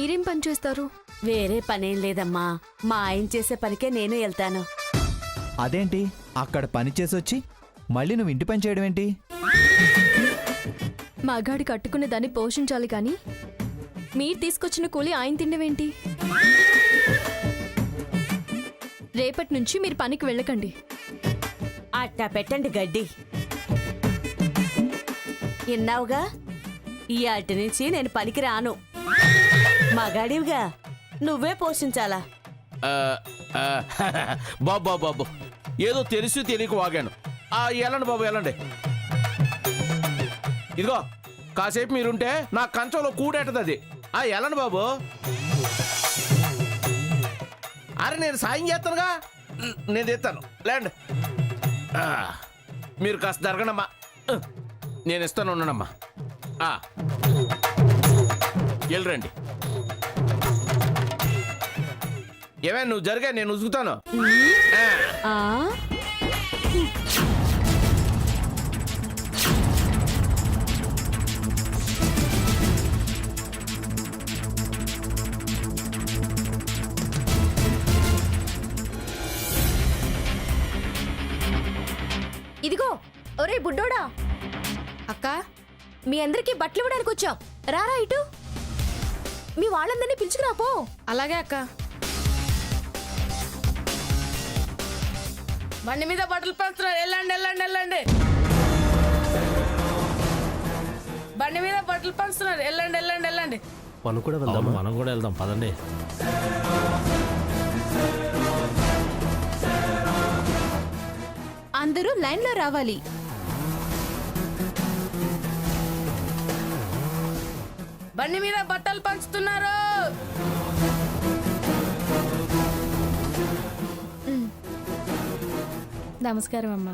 మీరేం పని చేస్తారు? వేరే పనేం లేదమ్మా, మా ఆయన చేసే పనికే నేను వెళ్తాను. అదేంటి అక్కడ పని చేసొచ్చి మళ్ళీ నువ్వు ఇంటి పని చేయడం ఏంటి? మగాడి కట్టుకునే దాన్ని పోషించాలి కానీ మీరు తీసుకొచ్చిన కూలి ఆయన తిండవేంటి? రేపటి నుంచి మీరు పనికి వెళ్ళకండి. అట్టా పెట్టండి గడ్డి. విన్నావుగా, ఈ అటు నుంచి నేను పనికి రాను. మగాడివిగా నువ్వే పోషించాలా? బాబు బాబు ఏదో తెలిసి తెలియక వాగాను. వెళ్ళండి బాబు వెళ్ళండి. ఇదిగో కాసేపు మీరుంటే నా కంచంలో కూడేటది అది. వెళ్ళండి బాబు. అరే నేను సాయం చేస్తానుగా, నేను తెస్తాను లేండి. మీరు కాస్త జరగనమ్మా, నేను ఇస్తాను ఉన్నానమ్మా. వెళ్ళరండి. ఏమే నువ్వు జరిగా నేను ఉసుకుతాను. ఇదిగో ఒరే బుడ్డోడా, అక్క మీ అందరికీ బట్టలు ఇవ్వడానికి వచ్చాం. రారా ఇటు, మీ వాళ్ళందరినీ పిలుచుకురా పో. అలాగే అక్క. బండి మీద బట్టలు పంచుతున్నారు, వెళ్ళండి వెళ్ళండి వెళ్ళండి. బండి మీద బట్టలు పంచుతున్నారు, వెళ్ళండి వెళ్ళండి వెళ్ళండి. మనం కూడా వెళ్దాం పదండి. అందరూ లైన్ లో రావాలి. బండి మీద బట్టలు పంచుతున్నారు. నమస్కారం అమ్మా.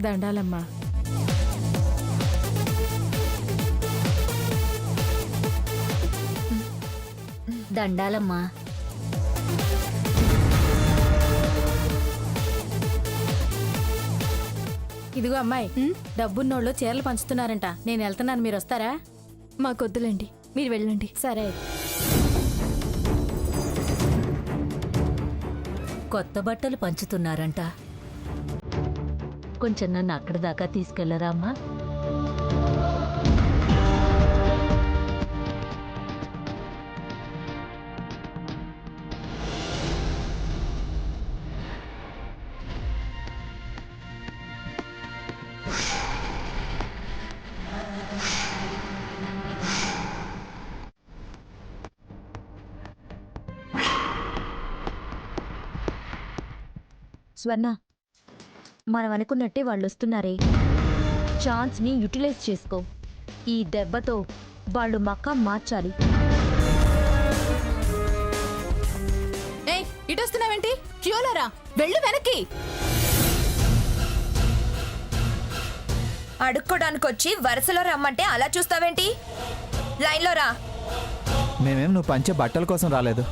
దండాలమ్మా. దండాలమ్మా. ఇదిగో అమ్మాయి, డబ్బున్నోళ్ళు చీరలు పంచుతున్నారంట. నేను వెళ్తున్నాను, మీరు వస్తారా? మాకొద్దులేండి, మీరు వెళ్ళండి. సరే. కొత్త బట్టలు పంచుతున్నారంట. కొంచెం నన్ను అక్కడి దాకా తీసుకెళ్లరా అమ్మా? స్వర్ణ, మనం అనుకున్నట్టే వాళ్ళు వస్తున్నారే. ఛాన్స్ని యూటిలైజ్ చేసుకో. ఈ దెబ్బతో వాళ్ళు మకాం మార్చాలి. ఏయ్, ఇటు వస్తున్నావేంటి? క్యూలోరా, వెళ్ళు వెనక్కి. అడుక్కోడానికి వచ్చి వరుసలో రమ్మంటే అలా చూస్తావేంటి? లైన్లో రా. మేమేం నువ్వు పంచే బట్టల కోసం రాలేదు.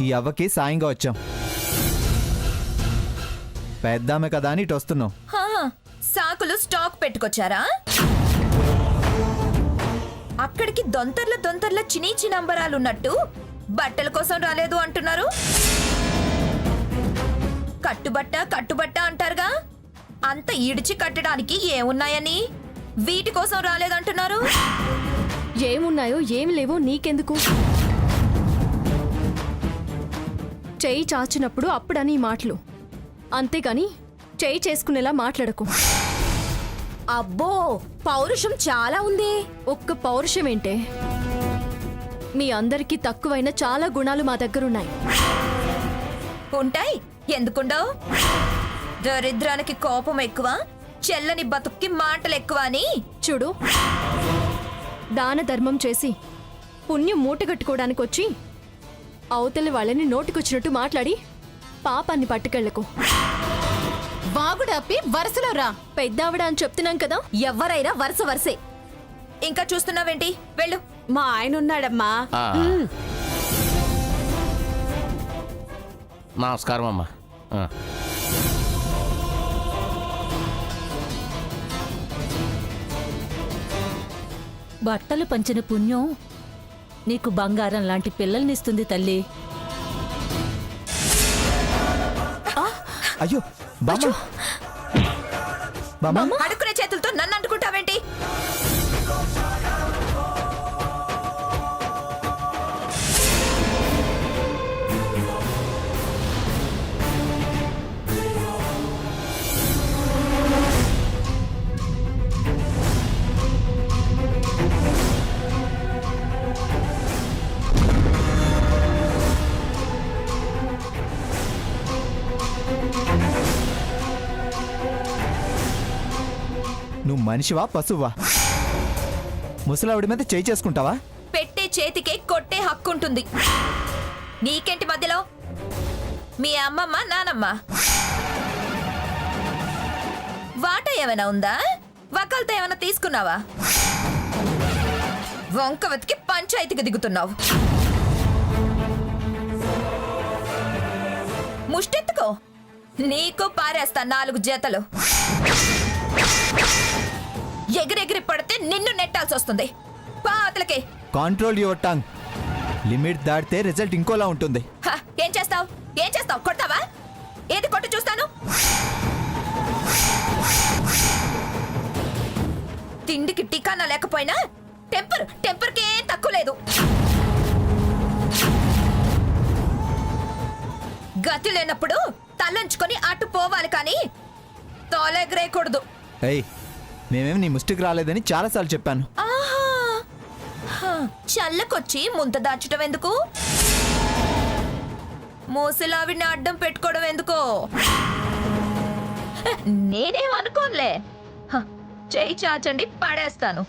ఈ అవ్వకి సాయంగా వచ్చాం. పెద్దామే కదా అని ఇటు వస్తున్నాం. సాకులు స్టాక్ పెట్టుకొచ్చారా? అక్కడికి దొంతర్ల చినీ చినంబరాలున్నట్టు బట్టల కోసం రాలేదు అంటున్నారు. కట్టుబట్ట అంటారుగా, అంత ఈడిచి కట్టడానికి ఏమున్నాయని వీటి కోసం రాలేదంటున్నారు. ఏమున్నాయో ఏమి లేవో నీకెందుకు? చెయ్యి చాచినప్పుడు అప్పుడని మాటలు, అంతేగాని చెయ్యి చేసుకునేలా మాట్లాడకు. అబ్బో, పౌరుషం చాలా ఉంది. ఒక్క పౌరుషం ఏంటే? మీ అందరికీ తక్కువైన చాలా గుణాలు మా దగ్గరున్నాయి. ఉంటాయి, ఎందుకుండవు? దరిద్రానికి కోపం ఎక్కువ, చెల్లని బతుక్కి మాటలు ఎక్కువ అని. చూడు, దాన ధర్మం చేసి పుణ్యం మూటగట్టుకోవడానికి వచ్చి అవతలి వాళ్ళని నోటికొచ్చినట్టు మాట్లాడి పాపాన్ని పట్టుకెళ్లకు. వాగుడాపి వరుసలో రా. పెద్దావిడ అని చెప్తున్నాం కదా. ఎవరైనా వరుసే. ఇంకా చూస్తున్నావేంటి? వెళ్ళు. మా ఆయన ఉన్నాడమ్మా. నమస్కారం అమ్మా. బట్టలు పంచిన పుణ్యం నీకు బంగారం లాంటి పిల్లల్నిస్తుంది తల్లి. అయ్యో బామ్మ బామ్మ అడుక్కునే చేతులతో నన్ను అంటుకుంటావేంటి? నువ్వు మనిషివా పశువా? ముసలావిడి మీద చేయి చేసుకుంటావా? పెట్టే చేతికే కొట్టే హక్కు ఉంటుంది. నీకేంటి మధ్యలో? మీ అమ్మమ్మ నానమ్మ వాట ఏమైనా ఉందా? వకాలతో ఏమైనా తీసుకున్నావా? వంక వెతికి పంచాయతీకి దిగుతున్నావు. ముష్టెత్తుకో, నీకు పారేస్తా 4 జతలు. ఎగిరెగిరి పడితే నిన్ను నెట్టాల్సి వస్తుంది. పాతలకి కంట్రోల్ యువర్ టంగ్. లిమిట్ దాటితే రిజల్ట్ ఇంకోలా ఉంటుంది. ఏం చేస్తావు? ఏం చేస్తావు? కొడతావా? ఏది కొట్టు చూస్తాను. తిండికి టికానా లేకపోయినా టెంపర్కి ఏం తక్కువ లేదు. గతి లేనప్పుడు తలంచుకొని అటు పోవాలి కానీ తోలెగరేయకూడదు. ఏయ్, మేమేం నీ ముష్టికి రాలేదని చాలాసార్లు చెప్పాను. ఆహా, చల్లకొచ్చి ముంత దాచటం ఎందుకు? మోసలావిని అడ్డం పెట్టుకోవడం ఎందుకో? నేనేమనుకోనులే. చేయి చాచండి, పడేస్తాను.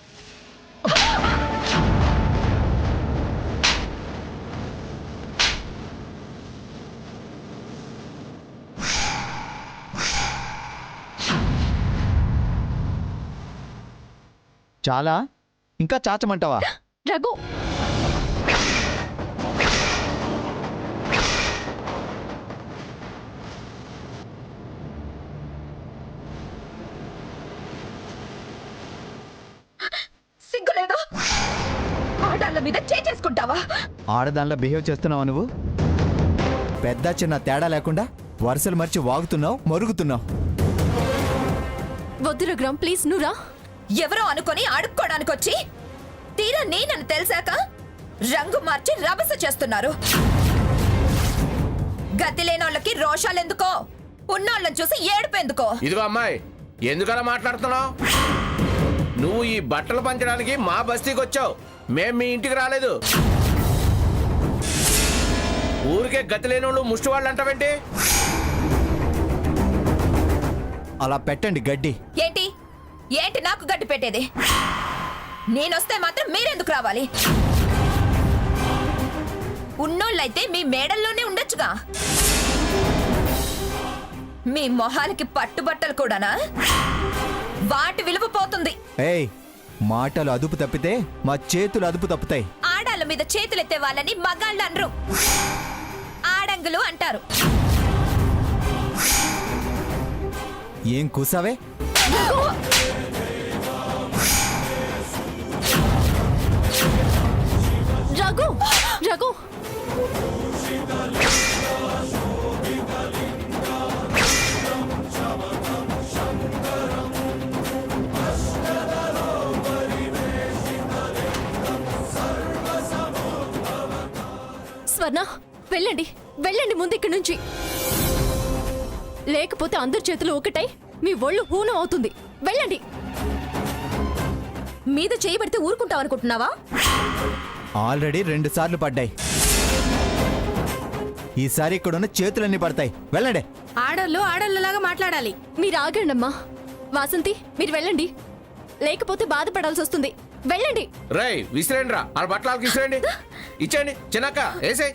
చాలా ఇంకా చాచమంటావా? రఘు, సిగ్గులేదా? ఆడాళ్ళ మీద చేసుకుంటావా? ఆడదానిలో బిహేవ్ చేస్తున్నావా నువ్వు? పెద్ద చిన్న తేడా లేకుండా వరుసలు మర్చి వాగుతున్నావు, మరుగుతున్నావు. వద్దు రఘురామ్, ప్లీజ్ నువ్వు రా. ఎవరో అనుకొని అడుక్కోడానికి వచ్చి తీరా నేనని తెలిసాక రంగు మార్చి రభస చేస్తున్నారు. గతి లేనోళ్ళకి రోషాలెందుకో, ఉన్నోళ్ళని చూసి ఏడుపెందుకో? ఇదిగో అమ్మాయి, ఎందుకలా మాట్లాడుతున్నావు? నువ్వు ఈ బట్టలు పంచడానికి మా బస్తీకి వచ్చావు, మేం మీ ఇంటికి రాలేదు. ఊరికే గతి లేని వాళ్ళు ముష్టి వాళ్ళు అంటావేంటి? అలా పెట్టండి గడ్డి. ఏంటి ఏంటి నాకు గడ్డి పెట్టేది? నేనొస్తే మాత్రం మీరెందుకు రావాలి? ఉన్నోళ్ళైతే మీ మేడల్లోనే ఉండొచ్చుగా. మీ మొహాలకి పట్టుబట్టలు కూడానా? వాటి విలువ పోతుంది. ఏయ్, మాటలు అదుపు తప్పితే మా చేతులు అదుపు తప్పుతాయి. ఆడాళ్ళ మీద చేతులెత్తే వాళ్ళని మగాళ్ళు అనరు, ఆడంగులు అంటారు. ఏం కూసావే? రఘు, రఘు, స్వర్ణ, వెళ్ళండి వెళ్ళండి ముందు ఇక్కడి నుంచి. లేకపోతే అందరి చేతులు ఒకటై మీ ఒళ్ళు హూనం అవుతుంది. వెళ్ళండి. మీద చేయబడితే ఊరుకుంటావనుకుంటున్నావా? ఆల్రెడీ 2 సార్లు పడ్డాయి. ఈసారి ఇక్కడున్న చేతులన్నీ పడతాయి. వెళ్ళండి. ఆడోళ్ళు ఆడోళ్ళలాగా మాట్లాడాలి. మీరు ఆగండమ్మా. వాసంతి, మీరు వెళ్ళండి, లేకపోతే బాధపడాల్సి వస్తుంది. వెళ్ళండి. రేయ్, విసిరేండి రా, వాళ్ళ బట్టలకి విసిరేండి. ఇచ్చేయండి చిన్నక్క, వేసేయ్.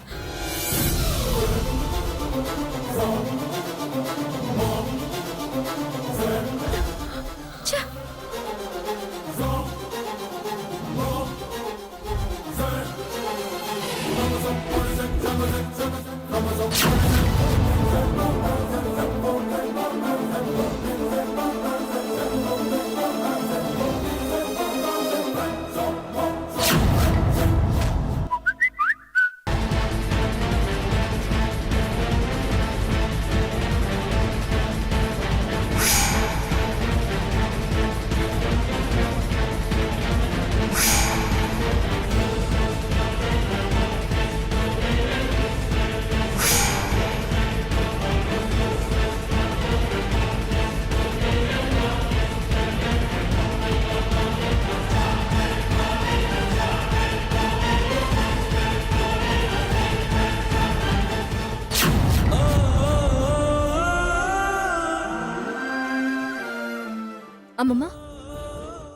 అమ్మమ్మ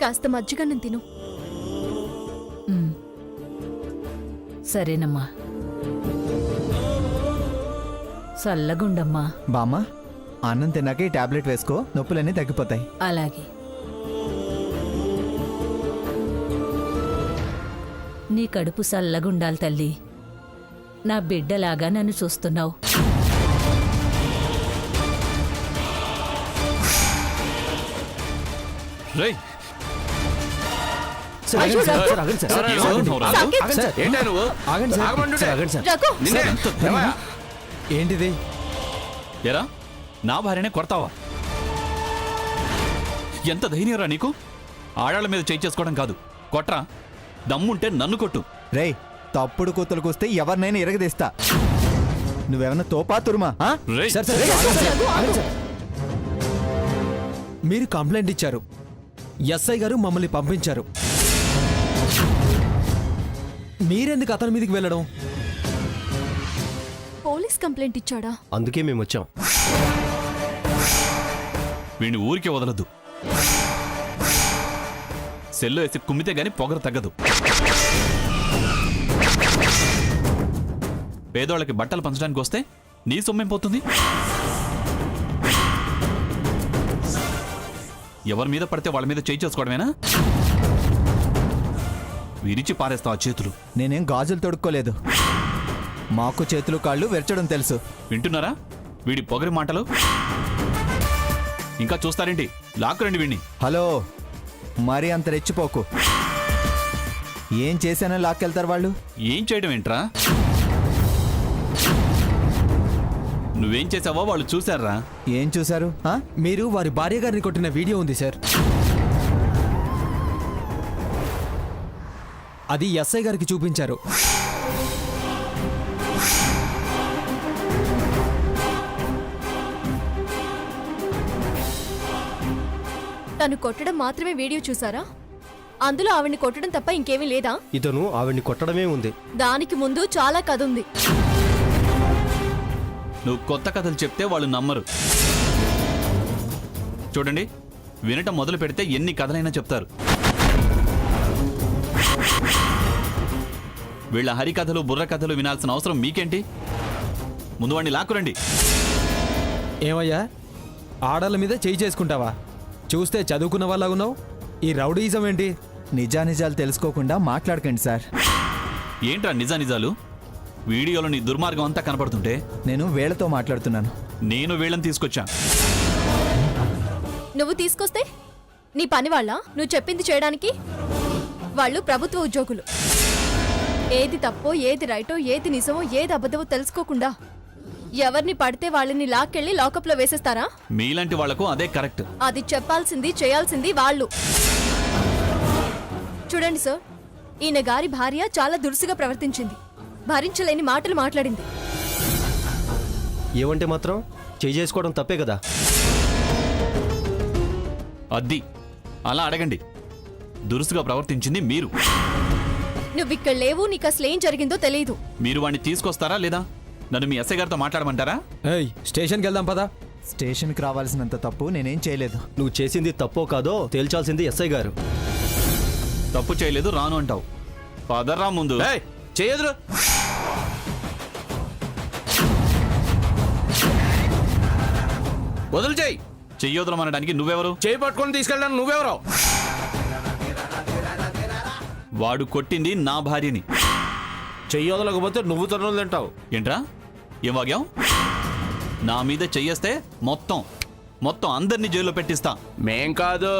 కాస్త మజ్జిగన్నం తిను. సరేనమ్మా. చల్లగుండమ్మా. బామ్మ అన్నం తిన్నాక ఈ టాబ్లెట్ వేసుకో, నొప్పులన్నీ తగ్గిపోతాయి. అలాగే. నీ కడుపు చల్లగుండాలి తల్లి. నా బిడ్డలాగా నన్ను చూస్తున్నావు. రేయ్, అయ్యో, రఘు. ఏంటా నువ్వు? ఆగమంటుంటే. రఘు, నిన్నే. ఏమయ్య? ఏంటిది? ఎరా నా భార్యనే కొడతావా? ఎంత ధైర్యంరా నీకు? ఆడాళ్ళ మీద చేయి చేసుకోవడం కాదు, కొట్రా. దమ్ముంటే నన్ను కొట్టు. రేయ్, తప్పుడు కూతులకు వస్తే ఎవరినైనా ఎరగదీస్తా. నువ్వేమన్నా తోపా తురుమా? ఆ? రేయ్, రఘు, ఆగు. మీరు కంప్లైంట్ ఇచ్చారు, ఎస్ఐ గారు మమ్మల్ని పంపించారు. మీరెందుకు అతని మీదకి వెళ్ళడం? పోలీస్ కంప్లైంట్ ఇచ్చాడా? అందుకే మేము వచ్చాం. వీడిని ఊరికే వదలద్దు. సెల్లో వేసి కుమ్మితే గాని పొగరు తగ్గదు. పేదోళ్ళకి బట్టలు పంచడానికి వస్తే నీ సొమ్మేం పోతుంది? ఎవరి మీద పడితే వాళ్ళ మీద చేయి చేసుకోవడమేనా? విరిచి పారేస్తావు ఆ చేతులు. నేనేం గాజులు తొడుక్కోలేదు. మాకు చేతులు కాళ్ళు వెరచడం తెలుసు. వింటున్నారా వీడి పొగరి మాటలు? ఇంకా చూస్తారేంటి? లాక్కురండి వీడిని. హలో, మరీ అంత రెచ్చిపోకు. ఏం చేశానో లాక్కెళ్తారు వాళ్ళు. ఏం చేయడం ఏంట్రా? నువ్వేం చేసావో వాళ్ళు చూశారా? ఏం చూశారు? ఆ? మీరు వారి భార్య గారిని కొట్టిన వీడియో ఉంది సార్. అది ఎస్ఐ గారికి చూపించారు. తను కొట్టడం మాత్రమే వీడియో చూసారా? అందులో ఆవిడ్ని కొట్టడం తప్ప ఇంకేమీ లేదా? ఇతను ఆవిడ్ని కొట్టడమే ఉంది. దానికి ముందు చాలా కథ ఉంది. నువ్వు కొత్త కథలు చెప్తే వాళ్ళు నమ్మరు. చూడండి, వినటం మొదలు పెడితే ఎన్ని కథలైనా చెప్తారు. వీళ్ళ హరికథలు బుర్ర కథలు వినాల్సిన అవసరం మీకేంటి? ముందు వాడిని లాక్కురండి. ఏమయ్యా, ఆడల మీద చేయి చేసుకుంటావా? చూస్తే చదువుకున్న వాళ్ళ ఉన్నావు. ఈ రౌడీయిజం ఏంటి? నిజానిజాలు తెలుసుకోకుండా మాట్లాడకండి సార్. ఏంట్రా నిజానిజాలు? వీడియోలో నీ దుర్మార్గం అంతా కనపడుతుంటే నేను వీళ్ళతో మాట్లాడుతున్నాను. నేను వీళ్ళని తీసుకొచ్చా. నువ్వు తీసుకొస్తే నీ పని వాళ్ళ నువ్వు చెప్పింది చేయడానికి? వాళ్ళు ప్రభుత్వ ఉద్యోగులు. ఏది తప్పో ఏది రైటో ఏది నిజమో ఏది అబద్ధమో తెలుసుకోకుండా ఎవరిని పడితే వాళ్ళని లాక్కెళ్ళి లాకప్లో వేసేస్తారా? మీలాంటి వాళ్లకు అదే కరెక్ట్. అది చెప్పాల్సింది చేయాల్సింది వాళ్ళు. చూడండి సార్, ఈయన గారి భార్య చాలా దురుసుగా ప్రవర్తించింది. భరించలేని మాటలు మాట్లాడింది. ఏమంటే మాత్రం చేయి చేసుకోవడం తప్పే కదా? అద్ది అలా అడగండి. దురుసుగా ప్రవర్తించింది మీరు. నువ్విక్కడ లేవు, నీకు అసలు ఏం జరిగిందో తెలియదు. మీరు వాడిని తీసుకొస్తారా లేదా? నన్ను మీ ఎస్ఐ గారితో మాట్లాడమంటారా? ఏయ్, స్టేషన్కి వెళ్దాం పదా. స్టేషన్కి రావాల్సినంత తప్పు నేనేం చేయలేదు. నువ్వు చేసింది తప్పో కాదో తేల్చాల్సింది ఎస్ఐ గారు. తప్పు చేయలేదు రాను అంటావు. పదరా ముందు. చేయదురు. వదులు చేయి. చెయ్యొదలమనడానికి నువ్వెవరు? చేయి పట్టుకొని తీసుకెళ్ళడానికి నువ్వెవరో? వాడు కొట్టింది నా భార్యని. చెయ్యొదలకపోతే నువ్వు తరుణం తింటావు. ఏంట్రా ఏం వాగాం? నా మీద చెయ్యేస్తే మొత్తం అందరినీ జైల్లో పెట్టిస్తా. మేం కాదు,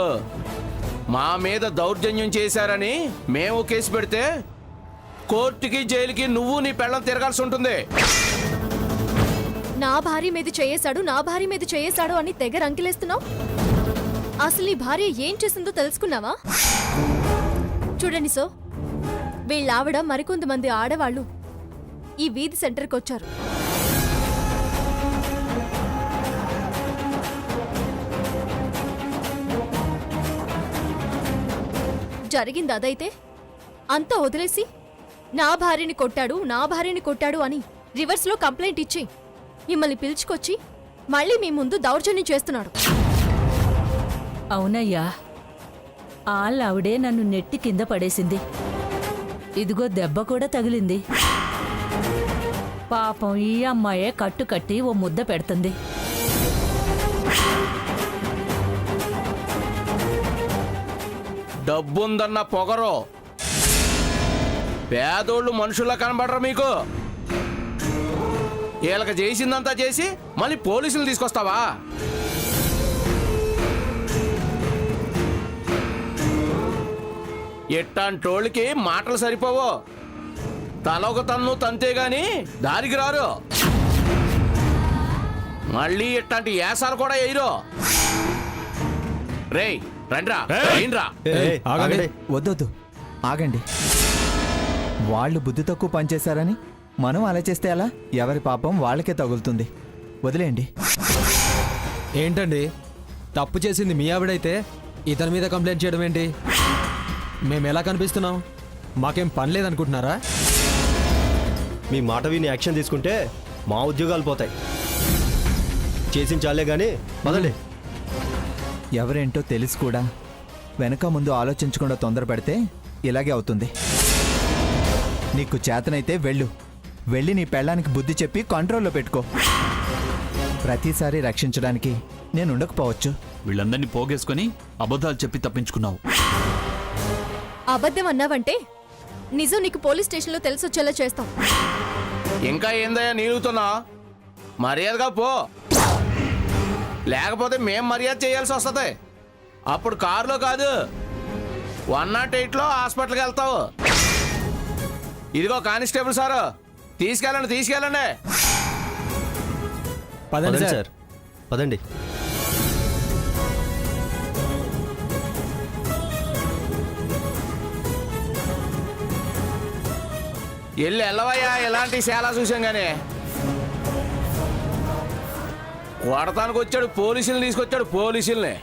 మా మీద దౌర్జన్యం చేశారని మేము కేసు పెడితే కోర్టుకి జైలుకి నువ్వు నీ పెళ్ళం తిరగాల్సి ఉంటుంది. నా భార్య మీద చేయేశాడు, నా భార్య మీద చేయేశాడు అని తెగ రంకిలేస్తున్నావు. అసలు నీ భార్య ఏం చేసిందో తెలుసుకున్నావా? చూడండి సో, వీళ్ళావిడ మరికొంతమంది ఆడవాళ్ళు ఈ వీధి సెంటర్కి వచ్చారు. జరిగింది అదైతే అంతా వదిలేసి నా భార్యని కొట్టాడు అని రివర్స్లో కంప్లైంట్ ఇచ్చి మిమ్మల్ని పిలుచుకొచ్చి మళ్ళీ మీ ముందు దౌర్జన్యం చేస్తున్నాడు. అవునయ్యా ఆవిడే నన్ను నెట్టి కింద పడేసింది. ఇదిగో దెబ్బ కూడా తగిలింది. పాపం ఈ అమ్మాయే కట్టు కట్టి ఓ ముద్ద పెడుతుంది. డబ్బుందన్న పొగరు పేదోళ్ళు మనుషుల్లా కనబడరు మీకు. వీళ్ళకి చేసిందంతా చేసి మళ్ళీ పోలీసులు తీసుకొస్తావా? ఎట్టాంటోళ్ళకి మాటలు సరిపోవు. తలొక తన్ను తంతే గాని దారికి రారు. మళ్ళీ ఇట్లాంటి ఏసాలు కూడా వేయరు. రేయ్ రండ్రా రా. ఆగండి. వద్దొద్దు ఆగండి. వాళ్ళు బుద్ధి తక్కువ పనిచేశారని మనం అలా చేస్తే ఎలా? ఎవరి పాపం వాళ్ళకే తగులుతుంది. వదిలేయండి. ఏంటండి తప్పు చేసింది మీ ఆవిడైతే ఇతని మీద కంప్లైంట్ చేయడం ఏంటి? మేము ఎలా కనిపిస్తున్నాం? మాకేం పని లేదనుకుంటున్నారా? మీ మాట విని యాక్షన్ తీసుకుంటే మా ఉద్యోగాలు పోతాయి. చేసించాలే కానీ మొదలే. ఎవరేంటో తెలిసి కూడా వెనక ముందు ఆలోచించకుండా తొందర పెడితే ఇలాగే అవుతుంది. నీకు చేతనైతే వెళ్ళి నీ పెళ్ళానికి బుద్ధి చెప్పి కంట్రోల్లో పెట్టుకో. ప్రతిసారి రక్షించడానికి నేను ఉండకపోవచ్చు. వీళ్ళందరినీ పోగేసుకొని అబద్ధాలు చెప్పి తప్పించుకున్నావు. అబద్ధం అన్నావంటే నిజం నీకు పోలీస్ స్టేషన్లో తెలిసొచ్చేలా చేస్తాం. ఇంకా ఏందయ్యా నీలుగుతున్నా? మర్యాదగా పో, లేకపోతే మేం మర్యాద చేయాల్సి వస్తుంది. అప్పుడు కారులో కాదు 108లో హాస్పిటల్కి వెళ్తావు. ఇదిగో కానిస్టేబుల్ సారు, తీసుకెళ్ళండి. పదండి సార్. సార్ పదండి. వెళ్ళవయ్యా, ఎలాంటి చాలా చూసాం కానీ. కొడతానికి వచ్చాడు, పోలీసుల్ని తీసుకొచ్చాడు. పోలీసుల్ని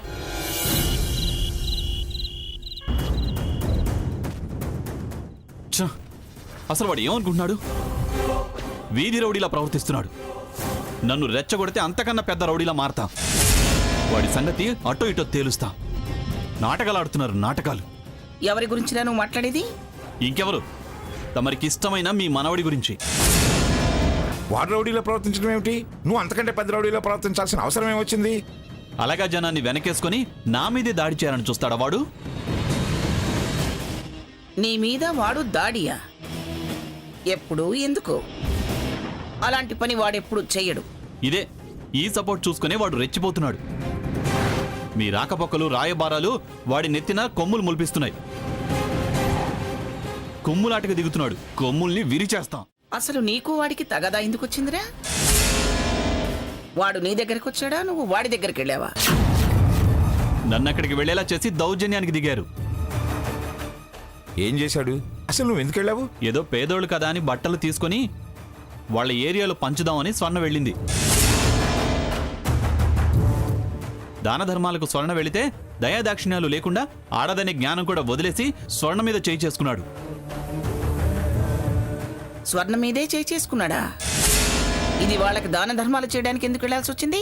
ఛ! అసలు వాడు ఏమనుకుంటున్నాడు? వీధి రౌడీలా ప్రవర్తిస్తున్నాడు. నన్ను రెచ్చగొడితే అంతకన్నా పెద్ద రౌడీలా మారతా. వాడి సంగతి అటో ఇటో తేలుస్తా. నాటకాలు ఆడుతున్నారు, నాటకాలు. ఎవరి గురించి నువ్వు మాట్లాడేది? ఇంకెవరు? తమరికి ఇష్టమైన మీ మనవడి గురించి. వాడు రౌడీలో ప్రవర్తించడం ఏమిటి? నువ్వు అంతకంటే పెద్ద రౌడీలో ప్రవర్తించాల్సిన అవసరం ఏమొచ్చింది? అలాగా జనాన్ని వెనకేసుకొని నా మీదే దాడి చేయాలని చూస్తాడా వాడు? నీ మీద వాడు దాడియా? ఎప్పుడు, ఎందుకు? అలాంటి పని వాడెప్పుడు చెయ్యడు. ఇదే ఈ సపోర్ట్ చూసుకునే వాడు రెచ్చిపోతున్నాడు. మీ రాకపోకలు రాయబారాలు వాడి నెత్తిన కొమ్ములు ముల్పిస్తున్నాయి. కొమ్ములాటగా దిగుతున్నాడు. కొమ్ముల్ని విరిచేస్తాం. అసలు నీకు వాడికి తగదా ఎందుకు వచ్చిందిరా? వాడు నీ దగ్గరకు వచ్చాడా, నువ్వు వాడి దగ్గరికి వెళ్ళావా? నన్ను అక్కడికి వెళ్ళేలా చేసి దౌర్జన్యానికి దిగారు. ఏం చేశాడు? అసలు నువ్వు ఎందుకు వెళ్ళావు? ఏదో పేదోళ్ళు కదా అని బట్టలు తీసుకొని వాళ్ళ ఏరియాలో పంచుదామని స్వర్ణ వెళ్ళింది. దాన ధర్మాలకు స్వర్ణ వెళితే దయాదాక్షిణ్యాలు లేకుండా ఆడదనే జ్ఞానం కూడా వదిలేసి స్వర్ణ మీద చేయి చేసుకున్నాడు. స్వర్ణ మీదే చేయి చేసుకున్నాడా? ఇది వాళ్ళకి దాన ధర్మాలు చేయడానికి ఎందుకు వెళ్లాల్సి వచ్చింది?